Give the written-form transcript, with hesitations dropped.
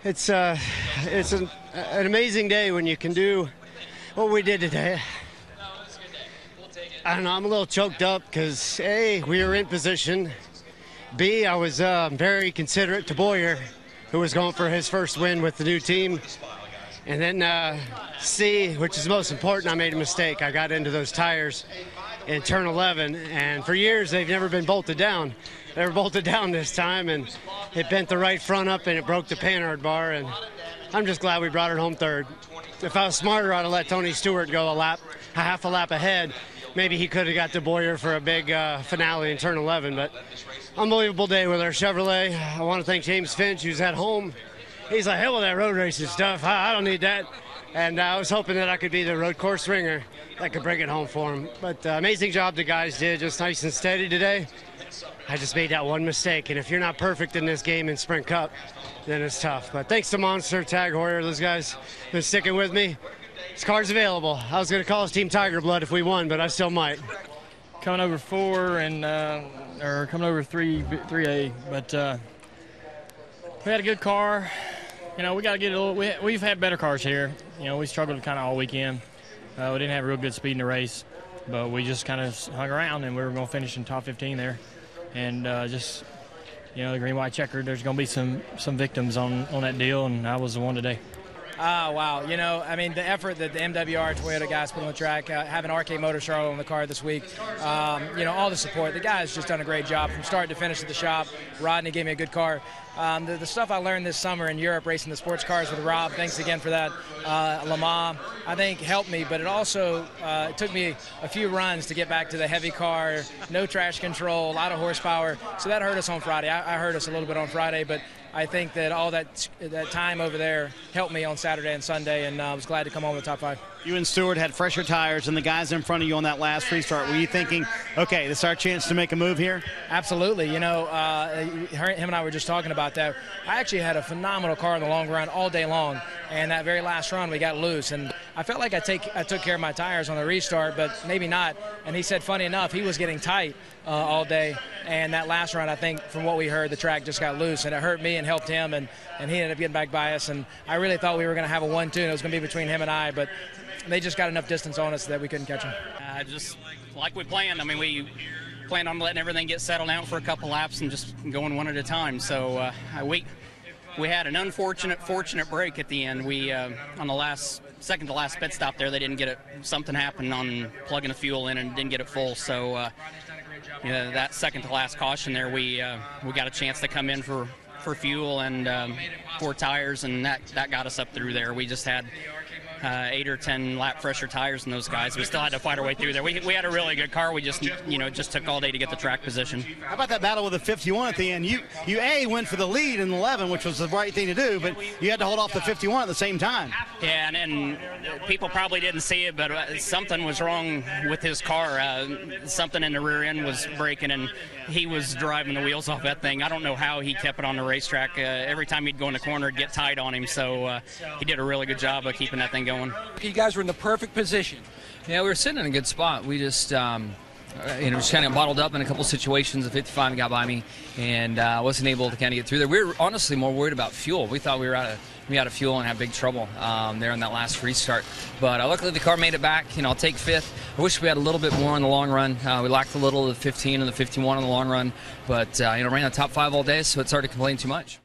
It's an amazing day when you can do what we did today. I don't know, I'm a little choked up because A, we were in position. B, I was very considerate to Boyer, who was going for his first win with the new team. And then C, which is most important, I made a mistake. I got into those tires in turn 11, and for years they've never been bolted down. They were bolted down this time, and it bent the right front up and it broke the Earnhardt bar, and I'm just glad we brought it home third. If I was smarter, I'd have let Tony Stewart go a half a lap ahead. Maybe he could have got to Boyer for a big finale in turn 11, but unbelievable day with our Chevrolet. I want to thank James Finch, who's at home. He's like, hell with that road racing stuff. I don't need that. And I was hoping that I could be the road course ringer that could bring it home for him. But amazing job the guys did, just nice and steady today. I just made that one mistake, and if you're not perfect in this game in Sprint Cup, then it's tough. But thanks to Monster, Tag Heuer, those guys been sticking with me. This car's available. I was going to call us Team Tiger Blood if we won, but I still might. Coming over 4 and or coming over 3A, but we had a good car. You know, we got to get a little. We've had better cars here. You know, we struggled kind of all weekend. We didn't have real good speed in the race, but we just kind of hung around, and we were going to finish in top 15 there. And just, you know, the green-white checker, there's going to be some victims on that deal, and I was the one today. Wow. You know, I mean, the effort that the MWR Toyota guys put on the track, having RK Motor Charlotte on the car this week, you know, all the support. The guys just done a great job from start to finish at the shop. Rodney gave me a good car. The stuff I learned this summer in Europe racing the sports cars with Rob, thanks again for that, Le Mans, I think helped me, but it also it took me a few runs to get back to the heavy car, no trash control, a lot of horsepower, so that hurt us on Friday. I hurt us a little bit on Friday, but I think that all that time over there helped me on Saturday and Sunday, and I was glad to come home with the top 5. You and Stewart had fresher tires than the guys in front of you on that last restart. Were you thinking, okay, this is our chance to make a move here? Absolutely. You know, him and I were just talking about that. I actually had a phenomenal car in the long run all day long, and that very last run we got loose, and I felt like I took care of my tires on the restart, but maybe not. And he said, funny enough, he was getting tight all day, and that last run, I think, from what we heard, the track just got loose, and it hurt me and helped him, and he ended up getting back by us. And I really thought we were going to have a 1-2, and it was going to be between him and I, but they just got enough distance on us that we couldn't catch him. Just like we planned. I mean, we planned on letting everything get settled out for a couple laps and just going one at a time. So we had an fortunate break at the end. We on the second to last pit stop there, they didn't get it. Something happened on plugging the fuel in and didn't get it full. So you know, that second to last caution there, we got a chance to come in for fuel and 4 tires, and that got us up through there. We just had 8 or 10 lap fresher tires in those guys. We still had to fight our way through there. We had a really good car. We just, you know, just took all day to get the track position. How about that battle with the 51 at the end? You went for the lead in 11, which was the right thing to do, but you had to hold off the 51 at the same time. Yeah, and people probably didn't see it, but something was wrong with his car. Something in the rear end was breaking, and he was driving the wheels off that thing. I don't know how he kept it on the racetrack. Every time he'd go in the corner, it'd get tight on him, so he did a really good job of keeping that thing going. You guys were in the perfect position. Yeah, we were sitting in a good spot. We just, you know, just kind of bottled up in a couple situations. The 55 got by me, and wasn't able to kind of get through there. We were honestly more worried about fuel. We thought we were out of fuel and had big trouble there in that last restart. But luckily the car made it back. You know, I'll take 5th. I wish we had a little bit more in the long run. We lacked a little of the 15 and the 51 in the long run, but you know, ran the top 5 all day, so it's hard to complain too much.